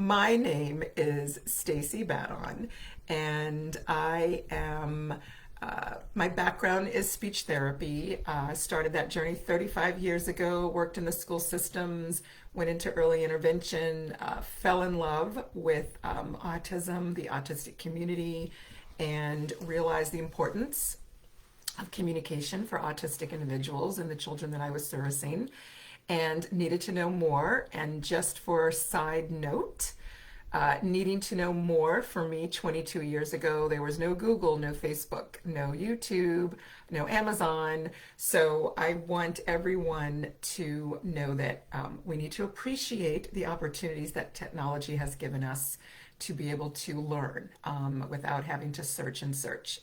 My name is Stacy Badon, and my background is speech therapy. I started that journey 35 years ago, worked in the school systems, went into early intervention, fell in love with autism, the autistic community, and realized the importance of communication for autistic individuals and the children that I was servicing, and needed to know more. And just for a side note, needing to know more for me 22 years ago, there was no Google, no Facebook, no YouTube, no Amazon. So I want everyone to know that we need to appreciate the opportunities that technology has given us to be able to learn without having to search and search.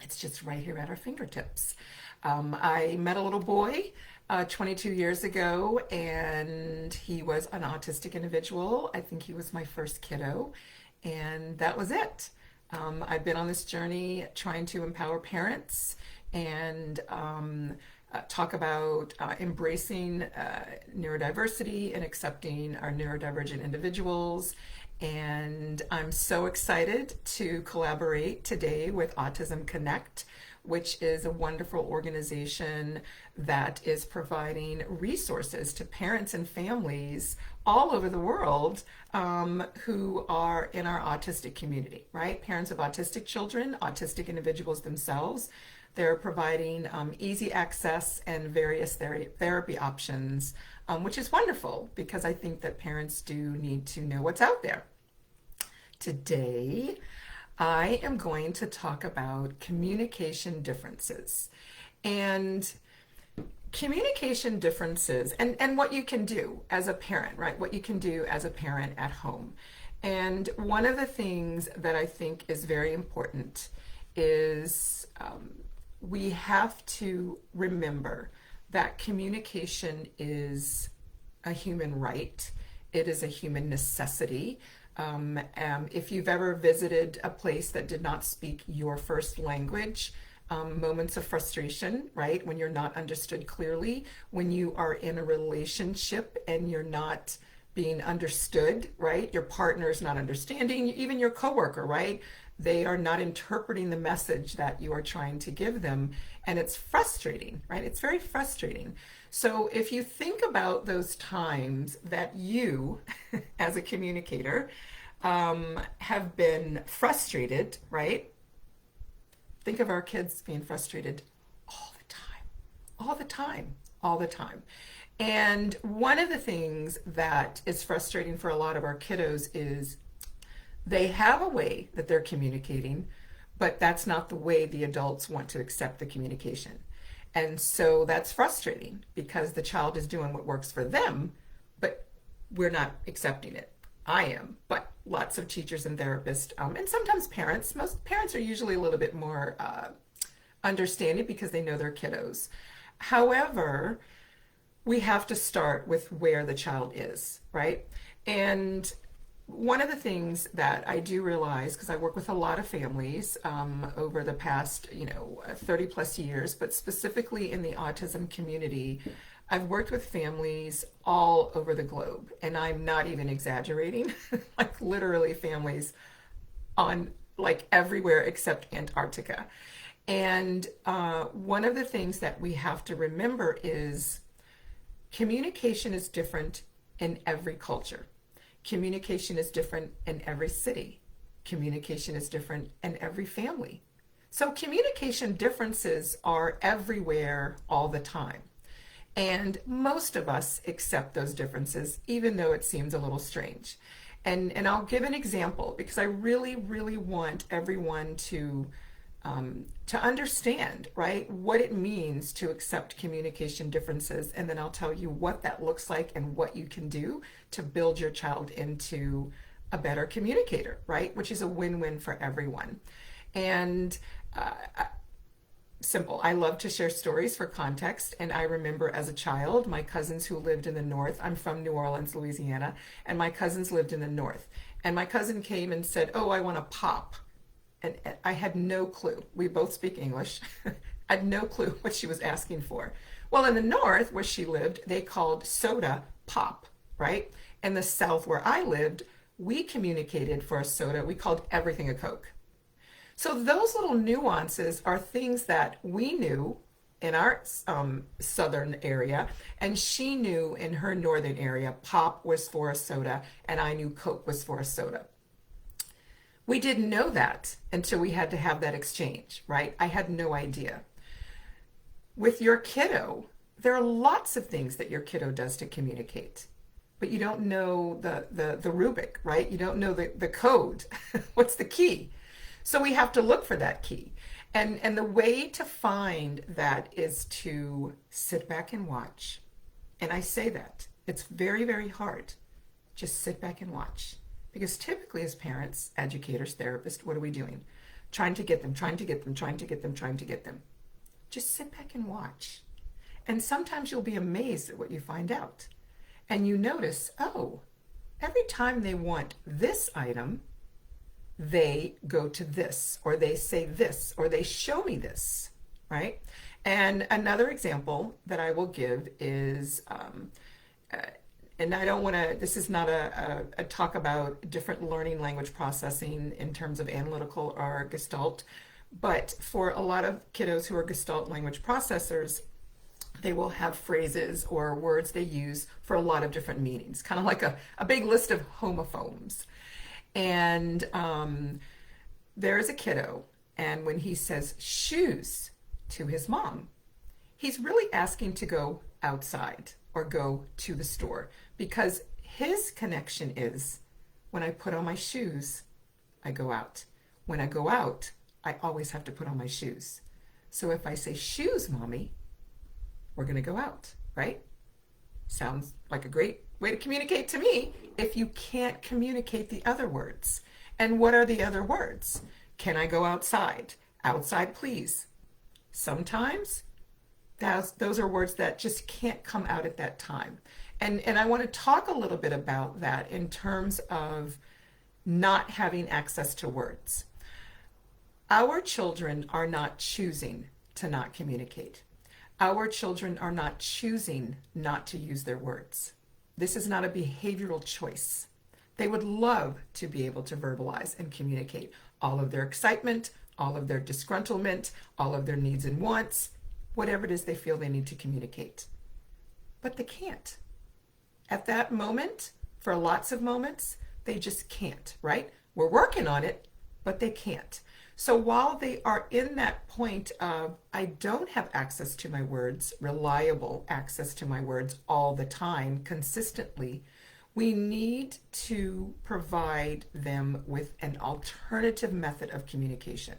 It's just right here at our fingertips. I met a little boy 22 years ago, and he was an autistic individual. I think he was my first kiddo, and that was it. I've been on this journey trying to empower parents and talk about embracing neurodiversity and accepting our neurodivergent individuals. And I'm so excited to collaborate today with Autism Connect, which is a wonderful organization that is providing resources to parents and families all over the world who are in our autistic community, right? Parents of autistic children, autistic individuals themselves. They're providing easy access and various therapy options, which is wonderful because I think that parents do need to know what's out there. Today, I am going to talk about communication differences and communication differences and what you can do as a parent, right? What you can do as a parent at home. And one of the things that I think is very important is we have to remember that communication is a human right. It is a human necessity. If you've ever visited a place that did not speak your first language, moments of frustration, right? When you're not understood clearly, when you are in a relationship and you're not being understood, right? Your partner's not understanding, even your coworker, right? They are not interpreting the message that you are trying to give them, and it's frustrating, right? It's very frustrating. So if you think about those times that you, as a communicator, have been frustrated, right? Think of our kids being frustrated all the time, all the time, all the time. And one of the things that is frustrating for a lot of our kiddos is they have a way that they're communicating, but that's not the way the adults want to accept the communication. And so that's frustrating because the child is doing what works for them, but we're not accepting it. I am, but lots of teachers and therapists, and sometimes parents, most parents are usually a little bit more understanding because they know their kiddos. However, we have to start with where the child is, right? And one of the things that I do realize, because I work with a lot of families over the past, 30 plus years, but specifically in the autism community, I've worked with families all over the globe, and I'm not even exaggerating, like literally families on like everywhere except Antarctica. And one of the things that we have to remember is communication is different in every culture. Communication is different in every city. Communication is different in every family. So communication differences are everywhere all the time. And most of us accept those differences, even though it seems a little strange. And I'll give an example because I really, really want everyone to understand, right, what it means to accept communication differences. And then I'll tell you what that looks like and what you can do to build your child into a better communicator, right, which is a win-win for everyone. And simple. I love to share stories for context. And I remember as a child, my cousins who lived in the north, I'm from New Orleans, Louisiana, and my cousins lived in the north. And my cousin came and said, "Oh, I want a pop." And I had no clue. We both speak English. I had no clue what she was asking for. Well, in the north where she lived, they called soda pop, right? In the south where I lived, we communicated for a soda, we called everything a Coke. So those little nuances are things that we knew in our southern area, and she knew in her northern area, pop was for a soda, and I knew Coke was for a soda. We didn't know that until we had to have that exchange, right? I had no idea. With your kiddo, there are lots of things that your kiddo does to communicate, but you don't know the rubric, right? You don't know the code. What's the key? So we have to look for that key. And the way to find that is to sit back and watch. And I say that. It's very, very hard. Just sit back and watch. Because typically as parents, educators, therapists, what are we doing? Trying to get them, trying to get them, trying to get them, trying to get them. Just sit back and watch. And sometimes you'll be amazed at what you find out. And you notice, oh, every time they want this item, they go to this, or they say this, or they show me this, right? And another example that I will give is, and I don't want to, this is not a talk about different learning language processing in terms of analytical or Gestalt, but for a lot of kiddos who are Gestalt language processors, they will have phrases or words they use for a lot of different meanings, kind of like a big list of homophones. And there is a kiddo, and when he says shoes to his mom, he's really asking to go outside or go to the store, because his connection is, when I put on my shoes, I go out. When I go out, I always have to put on my shoes. So if I say shoes, mommy, we're going to go out, right? Sounds like a great way to communicate to me if you can't communicate the other words. And what are the other words? Can I go outside? Outside, please. Sometimes those are words that just can't come out at that time. And I want to talk a little bit about that in terms of not having access to words. Our children are not choosing to not communicate. Our children are not choosing not to use their words. This is not a behavioral choice. They would love to be able to verbalize and communicate all of their excitement, all of their disgruntlement, all of their needs and wants, whatever it is they feel they need to communicate. But they can't. At that moment, for lots of moments, they just can't, right? We're working on it, but they can't. So while they are in that point of, I don't have access to my words, reliable access to my words all the time, consistently, we need to provide them with an alternative method of communication.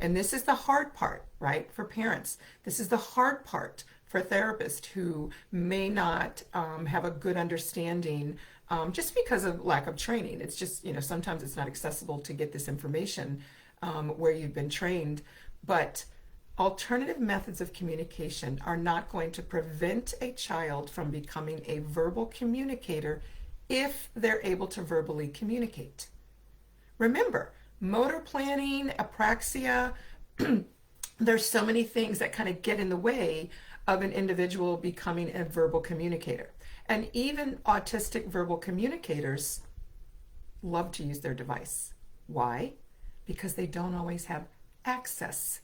And this is the hard part, right, for parents. This is the hard part for therapists who may not have a good understanding just because of lack of training. It's just, sometimes it's not accessible to get this information where you've been trained, but alternative methods of communication are not going to prevent a child from becoming a verbal communicator if they're able to verbally communicate. Remember, motor planning, apraxia, there's so many things that kind of get in the way of an individual becoming a verbal communicator. And even autistic verbal communicators love to use their device. Why? Because they don't always have access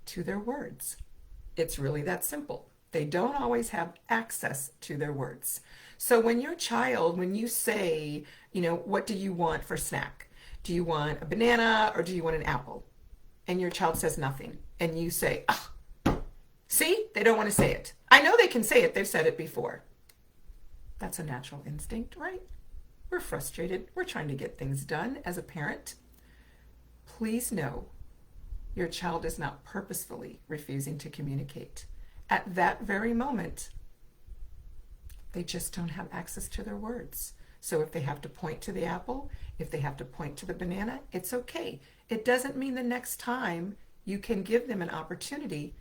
to their words. It's really that simple. They don't always have access to their words. So when your child, when you say, what do you want for snack? Do you want a banana or do you want an apple? And your child says nothing. And you say, see, they don't want to say it. I know they can say it. They've said it before. That's a natural instinct, right? We're frustrated. We're trying to get things done as a parent. Please know your child is not purposefully refusing to communicate. At that very moment, they just don't have access to their words. So if they have to point to the apple, if they have to point to the banana, it's okay. It doesn't mean the next time you can give them an opportunity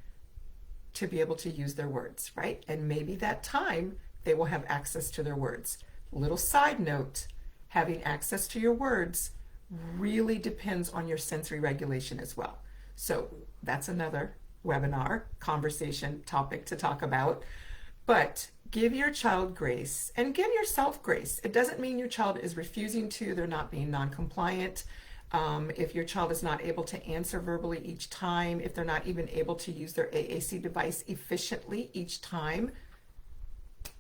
to be able to use their words, right? And maybe that time they will have access to their words. Little side note, having access to your words really depends on your sensory regulation as well. So that's another webinar, conversation topic to talk about. But give your child grace and give yourself grace. It doesn't mean your child is refusing to, they're not being non-compliant. If your child is not able to answer verbally each time, if they're not even able to use their AAC device efficiently each time,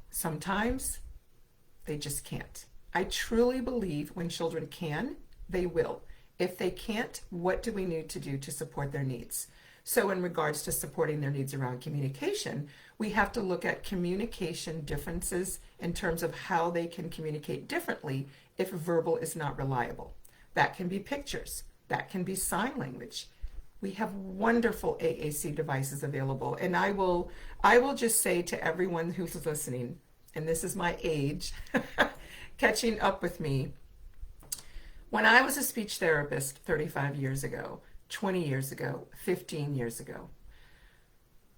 sometimes they just can't. I truly believe when children can, they will. If they can't, what do we need to do to support their needs? So in regards to supporting their needs around communication, we have to look at communication differences in terms of how they can communicate differently if verbal is not reliable. That can be pictures. That can be sign language. We have wonderful AAC devices available. And I will just say to everyone who's listening, and this is my age, catching up with me, when I was a speech therapist 35 years ago, 20 years ago, 15 years ago,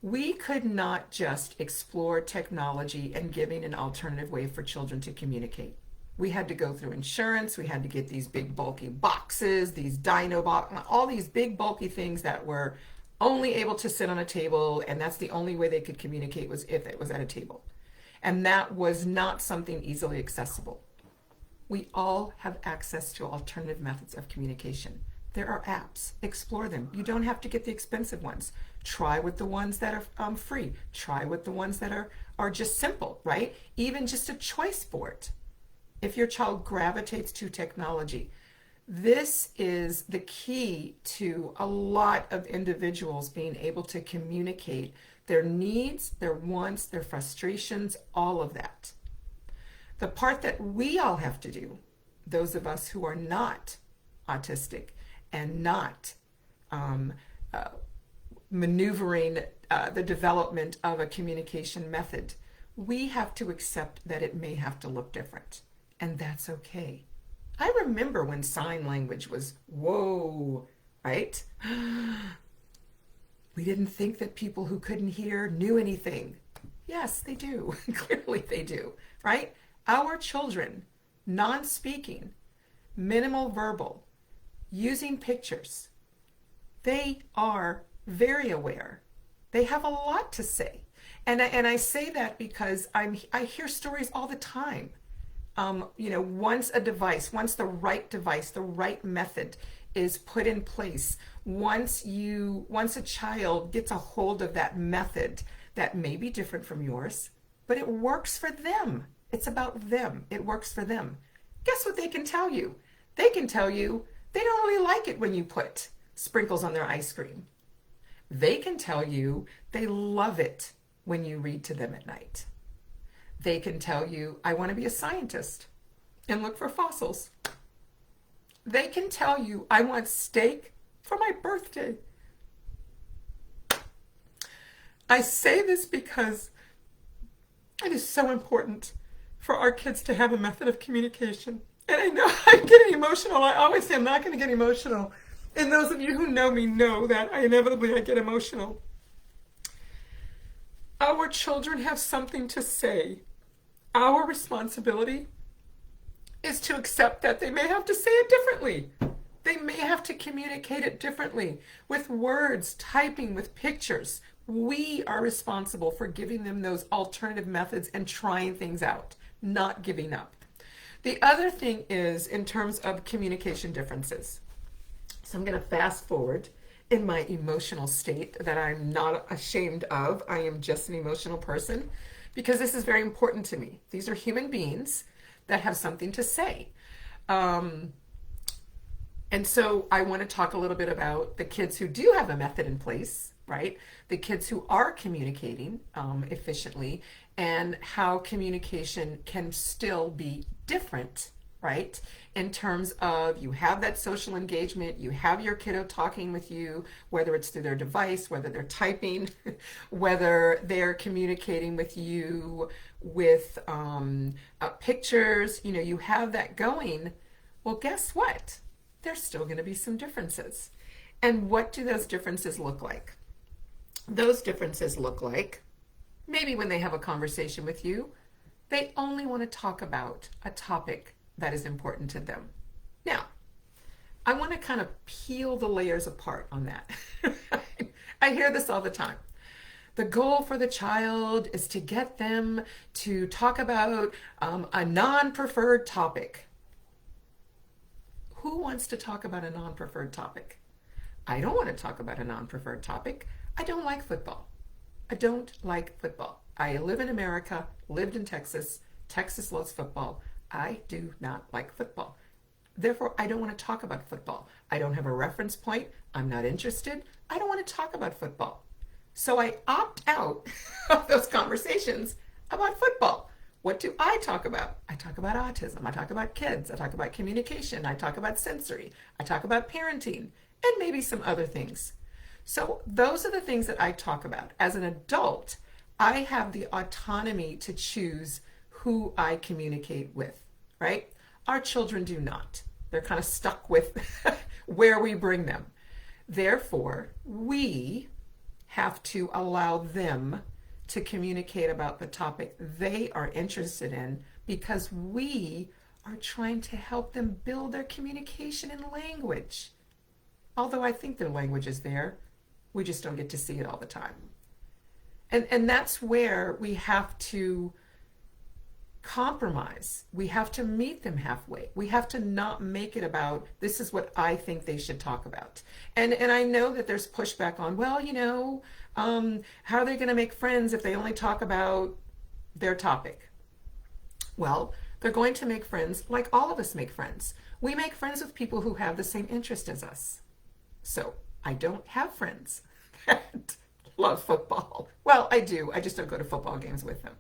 we could not just explore technology and giving an alternative way for children to communicate. We had to go through insurance. We had to get these big bulky boxes, these dino box, all these big bulky things that were only able to sit on a table, and that's the only way they could communicate was if it was at a table. And that was not something easily accessible. We all have access to alternative methods of communication. There are apps. Explore them. You don't have to get the expensive ones. Try with the ones that are free. Try with the ones that are just simple, right? Even just a choice board. If your child gravitates to technology, this is the key to a lot of individuals being able to communicate their needs, their wants, their frustrations, all of that. The part that we all have to do, those of us who are not autistic and not maneuvering the development of a communication method, we have to accept that it may have to look different. And that's okay. I remember when sign language was, whoa, right? We didn't think that people who couldn't hear knew anything. Yes, they do. Clearly they do, right? Our children, non-speaking, minimal verbal, using pictures, they are very aware. They have a lot to say. And I say that because I hear stories all the time. Once the right device, the right method is put in place, once a child gets a hold of that method that may be different from yours, but it works for them. It's about them. It works for them. Guess what they can tell you? They can tell you they don't really like it when you put sprinkles on their ice cream. They can tell you they love it when you read to them at night. They can tell you, I want to be a scientist and look for fossils. They can tell you, I want steak for my birthday. I say this because it is so important for our kids to have a method of communication. And I know I'm getting emotional. I always say I'm not going to get emotional. And those of you who know me know that I inevitably get emotional. Our children have something to say. Our responsibility is to accept that they may have to say it differently. They may have to communicate it differently with words, typing, with pictures. We are responsible for giving them those alternative methods and trying things out, not giving up. The other thing is in terms of communication differences. So I'm going to fast forward in my emotional state that I'm not ashamed of. I am just an emotional person because this is very important to me. These are human beings that have something to say. And so I want to talk a little bit about the kids who do have a method in place, right? The kids who are communicating efficiently and how communication can still be different, right? In terms of you have that social engagement, you have your kiddo talking with you, whether it's through their device, whether they're typing, whether they're communicating with you with pictures, you have that going. Well, guess what? There's still going to be some differences. And what do those differences look like? Those differences look like maybe when they have a conversation with you, they only want to talk about a topic that is important to them. Now, I want to kind of peel the layers apart on that. I hear this all the time. The goal for the child is to get them to talk about a non-preferred topic. Who wants to talk about a non-preferred topic? I don't want to talk about a non-preferred topic. I don't like football. I don't like football. I live in America, lived in Texas. Texas loves football. I do not like football. Therefore, I don't want to talk about football. I don't have a reference point. I'm not interested. I don't want to talk about football. So I opt out of those conversations about football. What do I talk about? I talk about autism. I talk about kids. I talk about communication. I talk about sensory. I talk about parenting and maybe some other things. So those are the things that I talk about. As an adult, I have the autonomy to choose who I communicate with, right? Our children do not. They're kind of stuck with where we bring them. Therefore, we have to allow them to communicate about the topic they are interested in because we are trying to help them build their communication and language. Although I think their language is there, we just don't get to see it all the time. And that's where we have to compromise. We have to meet them halfway. We have to not make it about, this is what I think they should talk about. And I know that there's pushback on, well, how are they going to make friends if they only talk about their topic? Well, they're going to make friends like all of us make friends. We make friends with people who have the same interest as us. So I don't have friends that love football. Well, I do. I just don't go to football games with them.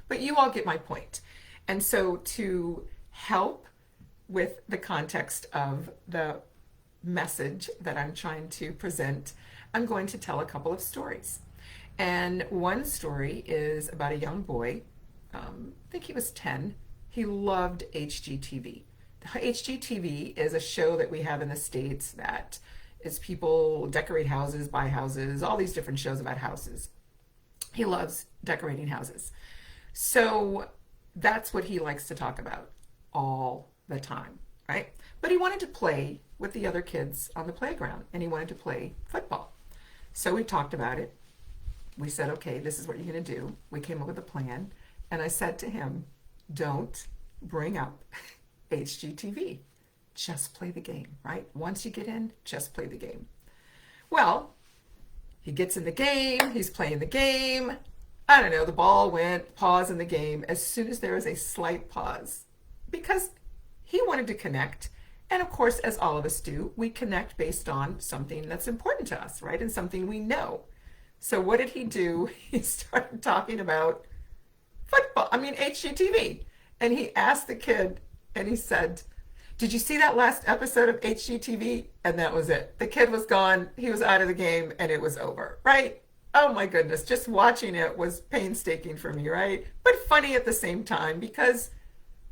But you all get my point. And so to help with the context of the message that I'm trying to present, I'm going to tell a couple of stories. And one story is about a young boy, I think he was 10. He loved HGTV. HGTV is a show that we have in the States that is people decorate houses, buy houses, all these different shows about houses. He loves decorating houses. So that's what he likes to talk about all the time, right? But he wanted to play with the other kids on the playground and he wanted to play football. So we talked about it. We said, okay, this is what you're going to do. We came up with a plan. And I said to him, don't bring up HGTV. Just play the game, right? Once you get in, just play the game. Well, he gets in the game. He's playing the game. I don't know, the ball went, pause in the game as soon as there was a slight pause because he wanted to connect. And of course, as all of us do, we connect based on something that's important to us, right? And something we know. So what did he do? He started talking about HGTV. And he asked the kid and he said, did you see that last episode of HGTV? And that was it. The kid was gone. He was out of the game and it was over, right? Oh my goodness. Just watching it was painstaking for me, right? But funny at the same time because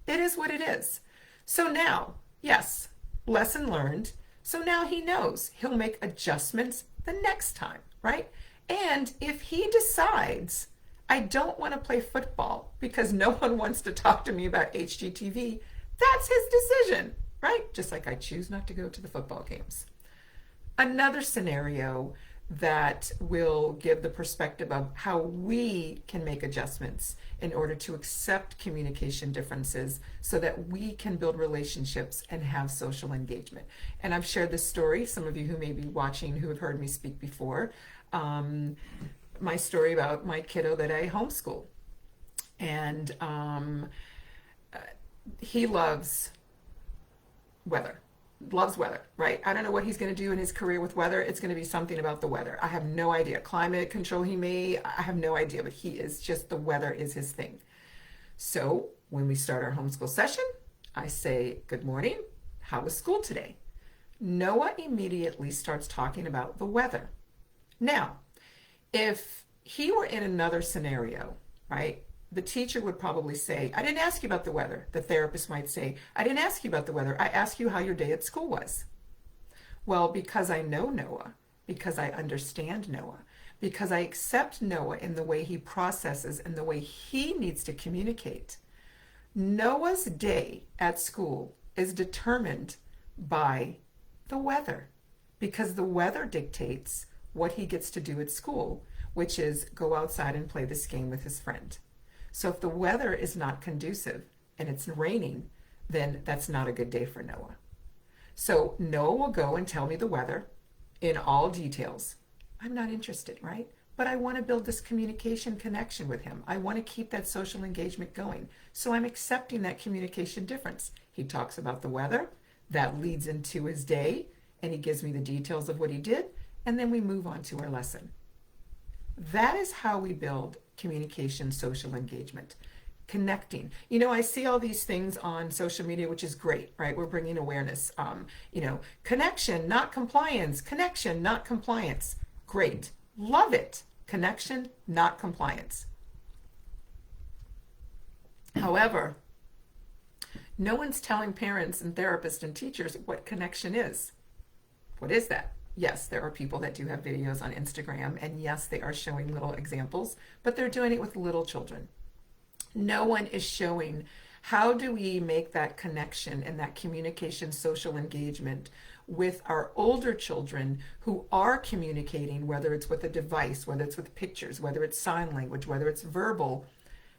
it is what it is. So now, yes, lesson learned. So now he knows he'll make adjustments the next time, right? And if he decides, I don't want to play football because no one wants to talk to me about HGTV, that's his decision, right? Just like I choose not to go to the football games. Another scenario that will give the perspective of how we can make adjustments in order to accept communication differences so that we can build relationships and have social engagement. And I've shared this story, some of you who may be watching who have heard me speak before, my story about my kiddo that I homeschool. And he loves weather, right? I don't know what he's going to do in his career with weather. It's going to be something about the weather. I have no idea. Climate control I have no idea, but he is just, the weather is his thing. So when we start our homeschool session, I say, good morning. How was school today? Noah immediately starts talking about the weather. Now, if he were in another scenario, right? The teacher would probably say, I didn't ask you about the weather. The therapist might say, I didn't ask you about the weather. I asked you how your day at school was. Well, because I know Noah, because I understand Noah, because I accept Noah in the way he processes and the way he needs to communicate, Noah's day at school is determined by the weather, because the weather dictates what he gets to do at school, which is go outside and play this game with his friend. So if the weather is not conducive and it's raining, then that's not a good day for Noah. So Noah will go and tell me the weather in all details. I'm not interested, right? But I want to build this communication connection with him. I want to keep that social engagement going. So I'm accepting that communication difference. He talks about the weather, that leads into his day, and he gives me the details of what he did, and then we move on to our lesson. That is how we build communication, social engagement, connecting. I see all these things on social media, which is great, right? We're bringing awareness. Connection, not compliance. Connection, not compliance. Great. Love it. Connection, not compliance. However, no one's telling parents and therapists and teachers what connection is. What is that? Yes, there are people that do have videos on Instagram, and yes, they are showing little examples, but they're doing it with little children. No one is showing how do we make that connection and that communication, social engagement with our older children who are communicating, whether it's with a device, whether it's with pictures, whether it's sign language, whether it's verbal.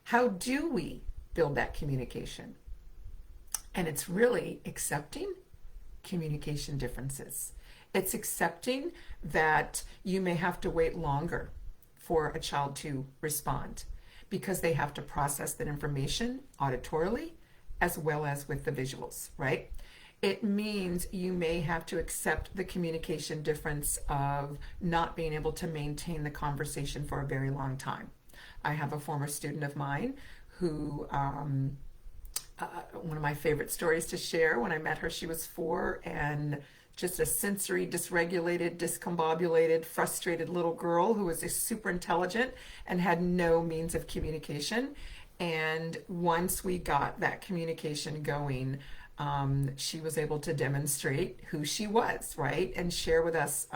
How do we build that communication? And it's really accepting communication differences. It's accepting that you may have to wait longer for a child to respond because they have to process that information auditorily as well as with the visuals, right? It means you may have to accept the communication difference of not being able to maintain the conversation for a very long time. I have a former student of mine who, one of my favorite stories to share, when I met her, she was 4 and just a sensory dysregulated, discombobulated, frustrated little girl who was super intelligent and had no means of communication. And once we got that communication going, she was able to demonstrate who she was, right? And share with us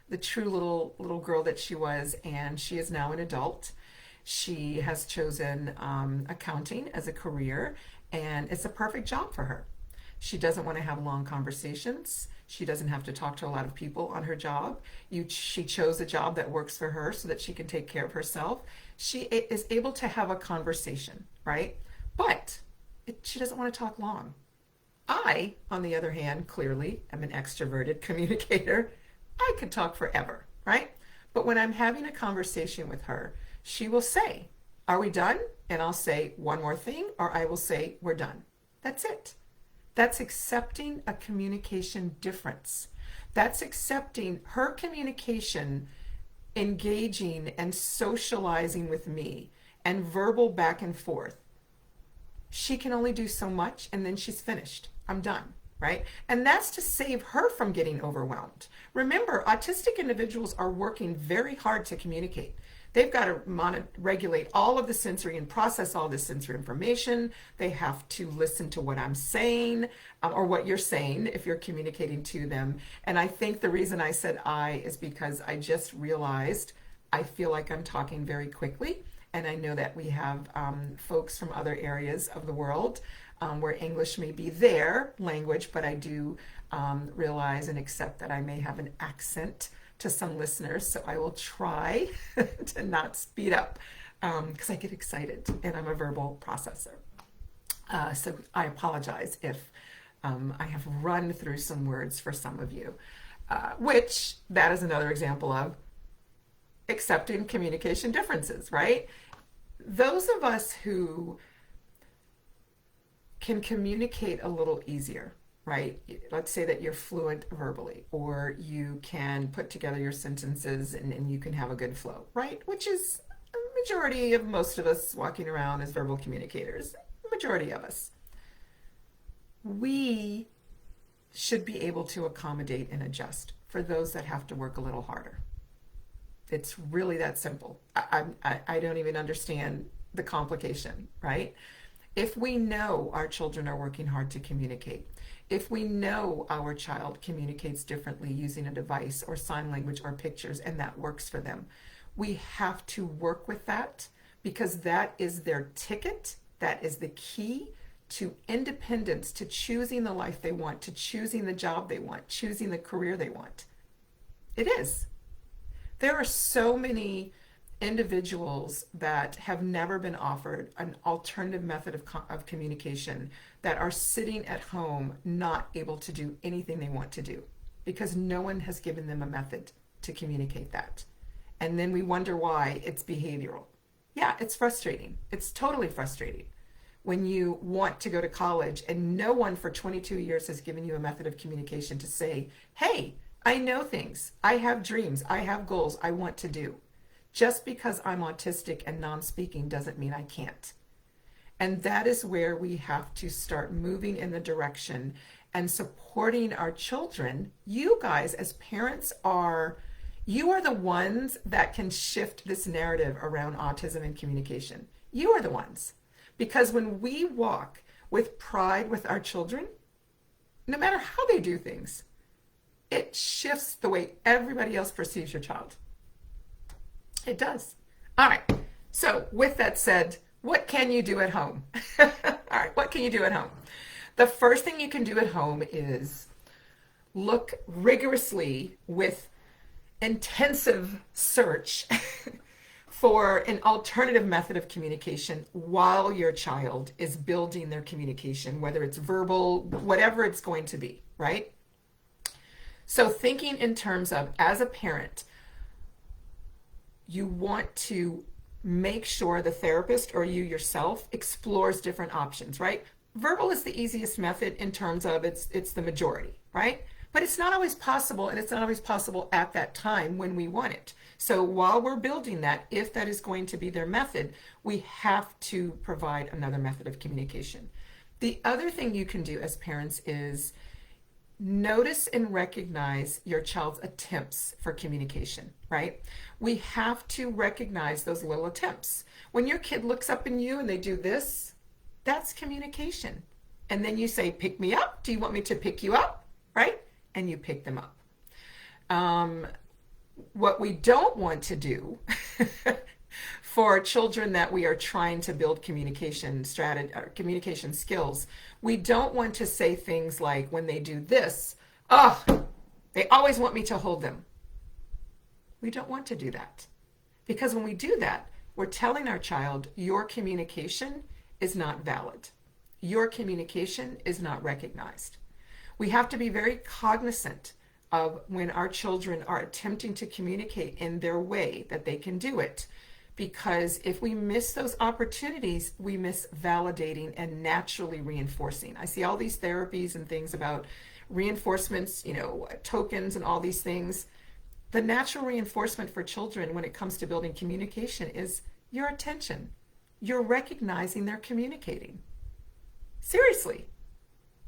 the true little girl that she was. And she is now an adult. She has chosen accounting as a career, and it's a perfect job for her. She doesn't want to have long conversations. She doesn't have to talk to a lot of people on her job. She chose a job that works for her so that she can take care of herself. She is able to have a conversation, right? But she doesn't want to talk long. I, on the other hand, clearly am an extroverted communicator. I could talk forever, right? But when I'm having a conversation with her, she will say, "Are we done?" And I'll say one more thing, or I will say, "We're done." That's it. That's accepting a communication difference. That's accepting her communication, engaging and socializing with me, and verbal back and forth. She can only do so much, and then she's finished. I'm done, right? And that's to save her from getting overwhelmed. Remember, autistic individuals are working very hard to communicate. They've got to regulate all of the sensory and process all this sensory information. They have to listen to what I'm saying or what you're saying if you're communicating to them. And I think the reason I said I is because I just realized I feel like I'm talking very quickly. And I know that we have folks from other areas of the world where English may be their language, but I do realize and accept that I may have an accent to some listeners, so I will try to not speed up because I get excited and I'm a verbal processor. So I apologize if I have run through some words for some of you, which that is another example of accepting communication differences, right? Those of us who can communicate a little easier, right? Let's say that you're fluent verbally, or you can put together your sentences and you can have a good flow, right? Which is a majority of most of us walking around as verbal communicators, majority of us. We should be able to accommodate and adjust for those that have to work a little harder. It's really that simple. I don't even understand the complication, right? If we know our children are working hard to communicate, if we know our child communicates differently using a device or sign language or pictures and that works for them, we have to work with that because that is their ticket. That is the key to independence, to choosing the life they want, to choosing the job they want, choosing the career they want. It is. There are so many individuals that have never been offered an alternative method of communication that are sitting at home not able to do anything they want to do because no one has given them a method to communicate that. And then we wonder why it's behavioral. Yeah, it's frustrating. It's totally frustrating when you want to go to college and no one for 22 years has given you a method of communication to say, hey, I know things. I have dreams. I have goals I want to do. Just because I'm autistic and non-speaking doesn't mean I can't. And that is where we have to start moving in the direction and supporting our children. You guys as parents you are the ones that can shift this narrative around autism and communication. You are the ones. Because when we walk with pride with our children, no matter how they do things, it shifts the way everybody else perceives your child. It does. All right. So with that said, what can you do at home? All right. What can you do at home? The first thing you can do at home is look rigorously with intensive search for an alternative method of communication while your child is building their communication, whether it's verbal, whatever it's going to be, right? So thinking in terms of, as a parent, you want to make sure the therapist or you yourself explores different options, right? Verbal is the easiest method in terms of it's the majority, right? But it's not always possible, and it's not always possible at that time when we want it. So while we're building that, if that is going to be their method, we have to provide another method of communication. The other thing you can do as parents is notice and recognize your child's attempts for communication, right? We have to recognize those little attempts. When your kid looks up in you and they do this, that's communication. And then you say, pick me up. Do you want me to pick you up? Right? And you pick them up. What we don't want to do for children that we are trying to build communication strategy or communication skills, we don't want to say things like when they do this, oh, they always want me to hold them. We don't want to do that. Because when we do that, we're telling our child your communication is not valid. Your communication is not recognized. We have to be very cognizant of when our children are attempting to communicate in their way that they can do it. Because if we miss those opportunities, we miss validating and naturally reinforcing. I see all these therapies and things about reinforcements, tokens and all these things. The natural reinforcement for children when it comes to building communication is your attention. You're recognizing they're communicating. Seriously.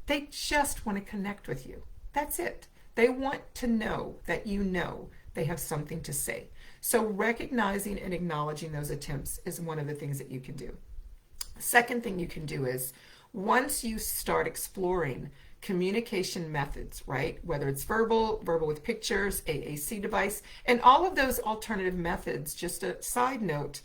They just want to connect with you. That's it. They want to know that you know they have something to say. So recognizing and acknowledging those attempts is one of the things that you can do. The second thing you can do is once you start exploring communication methods, right? Whether it's verbal with pictures, AAC device, and all of those alternative methods, just a side note,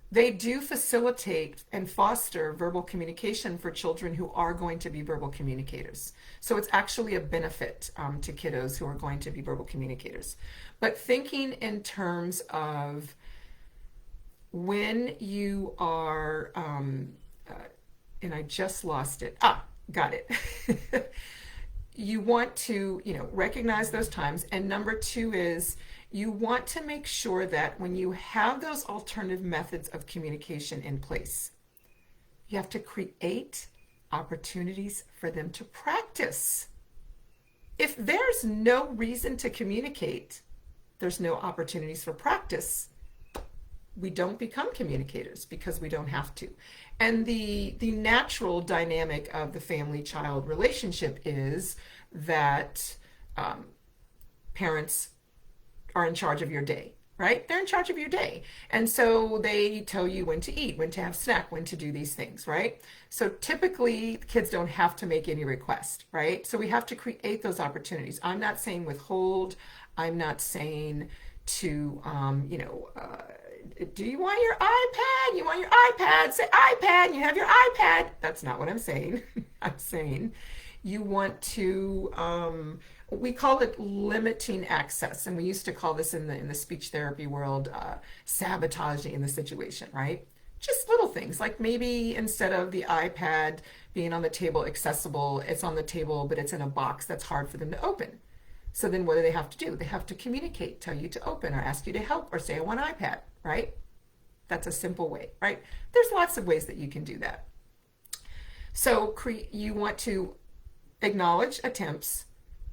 they do facilitate and foster verbal communication for children who are going to be verbal communicators. So it's actually a benefit to kiddos who are going to be verbal communicators. But thinking in terms of when you are, and I just lost it. Got it. You want to, recognize those times. And number two is, you want to make sure that when you have those alternative methods of communication in place, you have to create opportunities for them to practice. If there's no reason to communicate, there's no opportunities for practice, we don't become communicators because we don't have to. And the natural dynamic of the family-child relationship is that parents are in charge of your day, right? They're in charge of your day. And so they tell you when to eat, when to have snack, when to do these things, right? So typically kids don't have to make any request, right? So we have to create those opportunities. I'm not saying withhold. I'm not saying to, do you want your iPad? You want your iPad? Say iPad, and you have your iPad. That's not what I'm saying. I'm saying you want to We call it limiting access, and we used to call this in the speech therapy world sabotaging in the situation, right? Just little things like maybe instead of the iPad being on the table accessible, it's on the table, but it's in a box that's hard for them to open. So then what do they have to do? They have to communicate, tell you to open or ask you to help or say, I want an iPad, right? That's a simple way, right? There's lots of ways that you can do that. So you want to acknowledge attempts,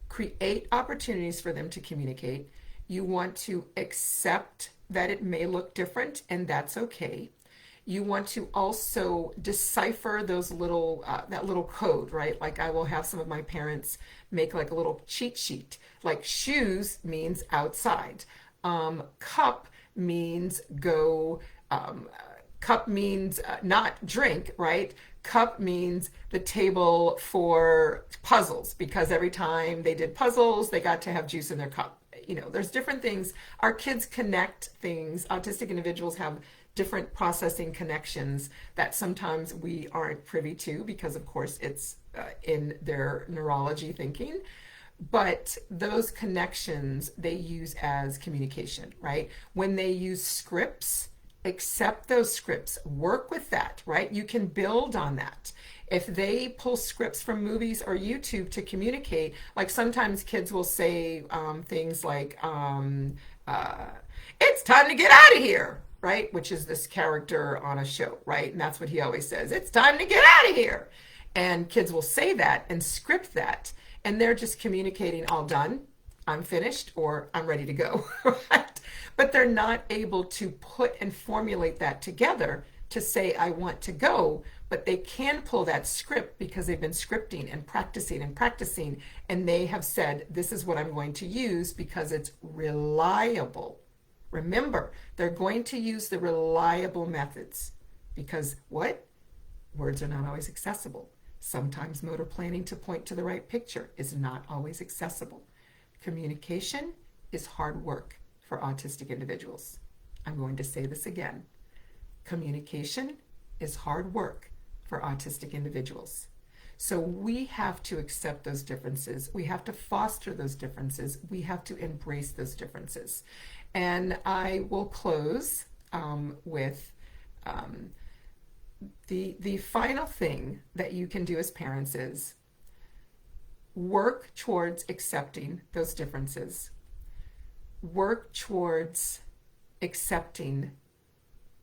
create opportunities for them to communicate. You want to accept that it may look different, and that's okay. You want to also decipher those little that little code, right? Like I will have some of my parents make like a little cheat sheet. Like shoes means outside. Cup means go. Cup means not drink, right? Cup means the table for puzzles because every time they did puzzles, they got to have juice in their cup. You know, there's different things. Our kids connect things. Autistic individuals have different processing connections that sometimes we aren't privy to because, of course, it's in their neurology thinking. But those connections they use as communication, right? When they use scripts, accept those scripts, work with that, right? You can build on that. If they pull scripts from movies or YouTube to communicate, like sometimes kids will say things like, it's time to get out of here, right? Which is this character on a show, right? And that's what he always says, it's time to get out of here. And kids will say that and script that, and they're just communicating all done, I'm finished, or I'm ready to go, right? But they're not able to put and formulate that together to say, I want to go, but they can pull that script because they've been scripting and practicing, and they have said, this is what I'm going to use because it's reliable. Remember, they're going to use the reliable methods because what? Words are not always accessible. Sometimes motor planning to point to the right picture is not always accessible. Communication is hard work for autistic individuals. I'm going to say this again. Communication is hard work for autistic individuals. So we have to accept those differences. We have to foster those differences. We have to embrace those differences. And I will close with the final thing that you can do as parents is work towards accepting those differences. Work towards accepting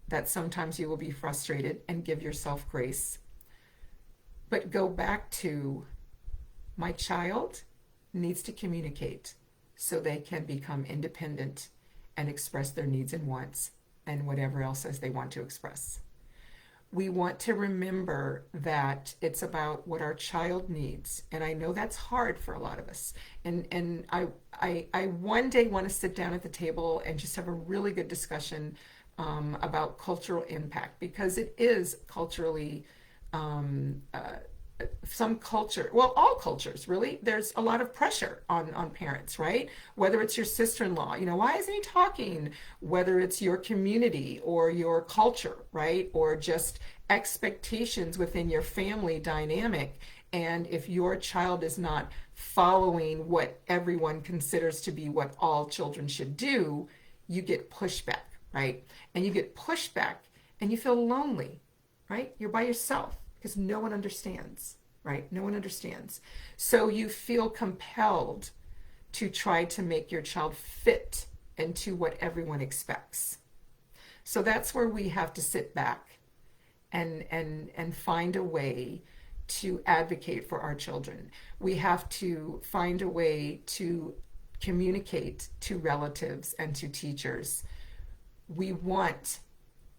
that sometimes you will be frustrated and give yourself grace. But go back to my child needs to communicate so they can become independent and express their needs and wants and whatever else as they want to express. We want to remember that it's about what our child needs. And I know that's hard for a lot of us. And I one day want to sit down at the table and just have a really good discussion about cultural impact, because it is culturally some culture, well, all cultures really, there's a lot of pressure on parents, right? Whether it's your sister-in-law, you know, why isn't he talking? Whether it's your community or your culture, right? Or just expectations within your family dynamic. And if your child is not following what everyone considers to be what all children should do, you get pushback, right? And you get pushback and you feel lonely, right? You're by yourself because no one understands, right? No one understands. So you feel compelled to try to make your child fit into what everyone expects. So that's where we have to sit back and find a way to advocate for our children. We have to find a way to communicate to relatives and to teachers. We want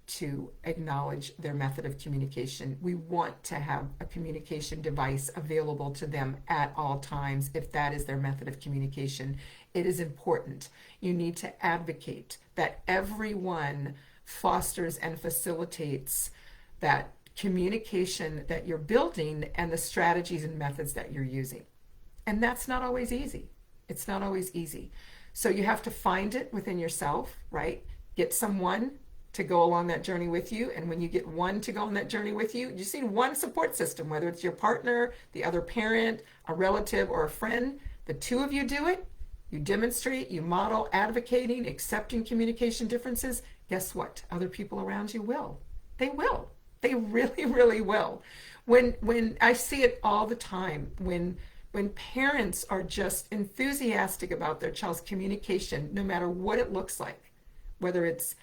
to acknowledge their method of communication. We want to have a communication device available to them at all times if that is their method of communication. It is important. You need to advocate that everyone fosters and facilitates that communication that you're building and the strategies and methods that you're using. And that's not always easy. It's not always easy. So you have to find it within yourself, right? Get someone to go along that journey with you. And when you get one to go on that journey with you, you just need one support system, whether it's your partner, the other parent, a relative, or a friend. The two of you do it, you demonstrate, you model advocating, accepting communication differences. Guess what? Other people around you will. They will. They really, really will. When I see it all the time, when parents are just enthusiastic about their child's communication, no matter what it looks like, whether it's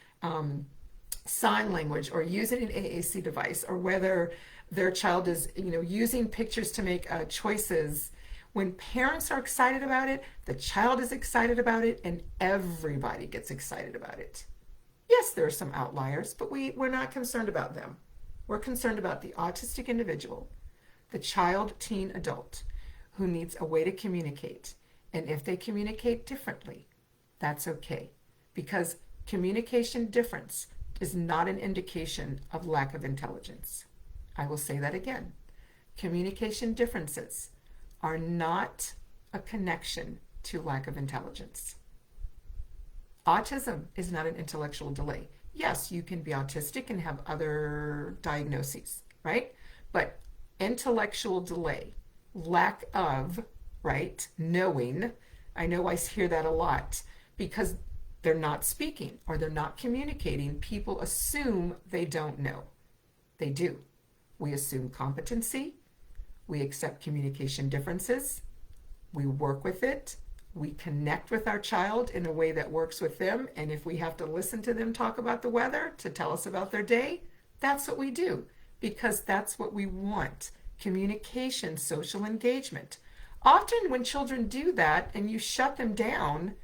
sign language or using an AAC device, or whether their child is, using pictures to make choices. When parents are excited about it, the child is excited about it, and everybody gets excited about it. Yes, there are some outliers, but we're not concerned about them. We're concerned about the autistic individual, the child, teen, adult, who needs a way to communicate. And if they communicate differently, that's okay. Because communication difference is not an indication of lack of intelligence. I will say that again. Communication differences are not a connection to lack of intelligence. Autism is not an intellectual delay. Yes, you can be autistic and have other diagnoses, right? But intellectual delay, lack of, right, knowing, I know I hear that a lot, because they're not speaking or they're not communicating. People assume they don't know. They do. We assume competency. We accept communication differences. We work with it. We connect with our child in a way that works with them. And if we have to listen to them talk about the weather to tell us about their day, that's what we do, because that's what we want. Communication, social engagement. Often when children do that and you shut them down,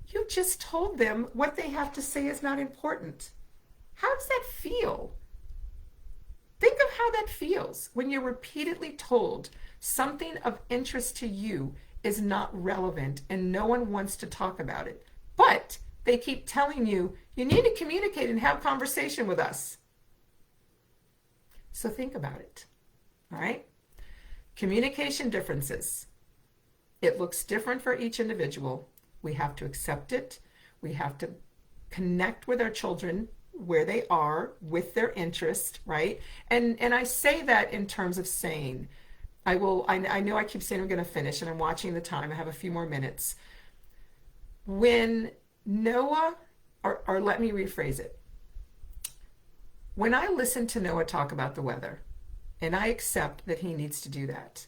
you just told them what they have to say is not important. How does that feel? Think of how that feels when you're repeatedly told something of interest to you is not relevant and no one wants to talk about it. But they keep telling you, you need to communicate and have conversation with us. So think about it. All right? Communication differences. It looks different for each individual. We have to accept it. We have to connect with our children where they are with their interest, right? And I say that in terms of saying, I know I keep saying I'm going to finish and I'm watching the time. I have a few more minutes. When Noah, or let me rephrase it. When I listen to Noah talk about the weather, and I accept that he needs to do that,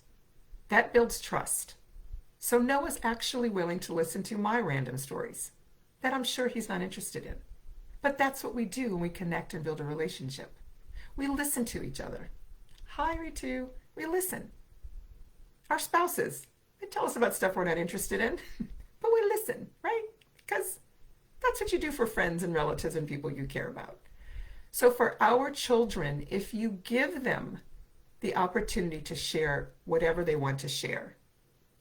that builds trust. So Noah's actually willing to listen to my random stories that I'm sure he's not interested in. But that's what we do when we connect and build a relationship. We listen to each other. Hi, Ritu. We listen. Our spouses, they tell us about stuff we're not interested in, but we listen, right? Because that's what you do for friends and relatives and people you care about. So for our children, if you give them the opportunity to share whatever they want to share,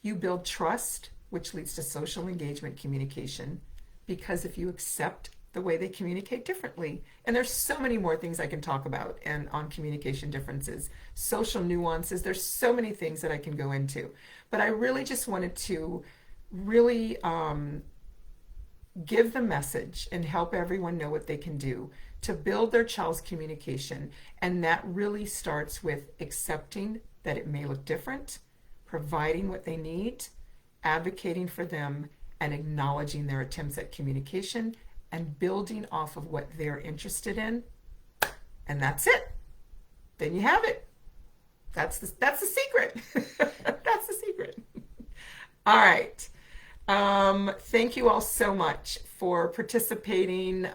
you build trust, which leads to social engagement, communication, because if you accept the way they communicate differently, and there's so many more things I can talk about and on communication differences, social nuances, there's so many things that I can go into. But I really just wanted to really give the message and help everyone know what they can do to build their child's communication. And that really starts with accepting that it may look different, providing what they need, advocating for them, and acknowledging their attempts at communication and building off of what they're interested in. And that's it. Then you have it. That's the secret. That's the secret. All right. Thank you all so much for participating.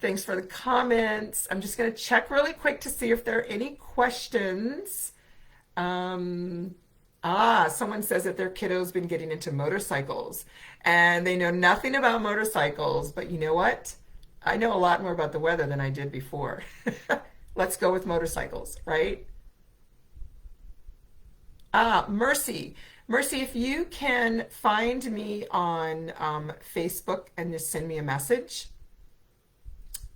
Thanks for the comments. I'm just going to check really quick to see if there are any questions. Someone says that their kiddo's been getting into motorcycles and they know nothing about motorcycles, but you know what? I know a lot more about the weather than I did before. Let's go with motorcycles, right? Mercy. Mercy, if you can find me on Facebook and just send me a message.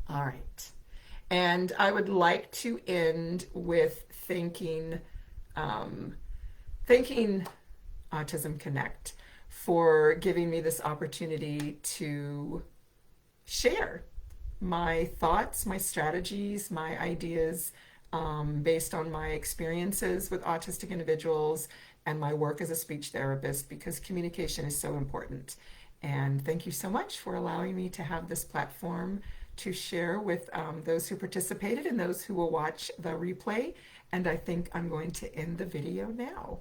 All right. And I would like to end with thanking Autism Connect for giving me this opportunity to share my thoughts, my strategies, my ideas based on my experiences with autistic individuals, and my work as a speech therapist, because communication is so important. And thank you so much for allowing me to have this platform to share with those who participated and those who will watch the replay. And I think I'm going to end the video now.